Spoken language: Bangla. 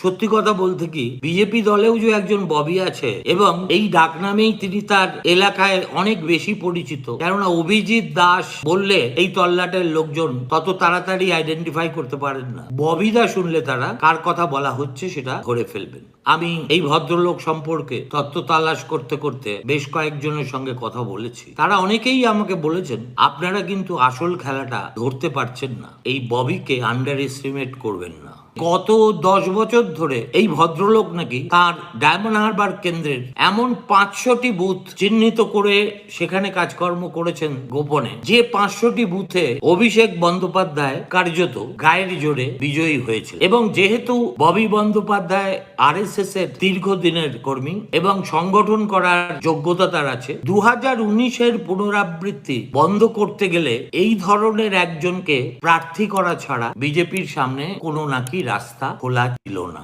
সত্যি কথা বলতে কি, বিজেপি দলেও যে একজন ববি আছে এবং এই ডাকনামেই তিনি তার এলাকায় অনেক বেশি পরিচিত। কেননা অভিজিৎ দাস বললে এই তল্লাটের লোকজন তত তাড়াতাড়ি আইডেন্টিফাই করতে পারেন না। ববিদা শুনলে তারা কার কথা বলা হচ্ছে সেটা ধরে ফেলবেন। আমি এই ভদ্রলোক সম্পর্কে তত্ত্ব তালাশ করতে করতে বেশ কয়েকজনের সঙ্গে কথা বলেছি। তারা অনেকেই আমাকে বলেছেন, আপনারা কিন্তু আসল খেলাটা ধরতে পারছেন না, এই ববিকে আন্ডার এস্টিমেট করবেন না। গত 10 বছর ধরে এই ভদ্রলোক নাকি তার ডায়মন্ড হারবার কেন্দ্রের এমন 500টি বুথ চিহ্নিত করে সেখানে কাজকর্ম করেছেন গোপনে, যে 500টি বুথে অভিষেক বন্দ্যোপাধ্যায় কার্যত গায়ের জোরে বিজয়ী হয়েছিল। এবং যেহেতু ববি বন্দ্যোপাধ্যায় RSS এর দীর্ঘদিনের কর্মী এবং সংগঠন করার যোগ্যতা তার আছে, 2019-এর পুনরাবৃত্তি বন্ধ করতে গেলে এই ধরনের একজনকে প্রার্থী করা ছাড়া বিজেপির সামনে কোনো নাকি রাস্তা খোলা ছিল না।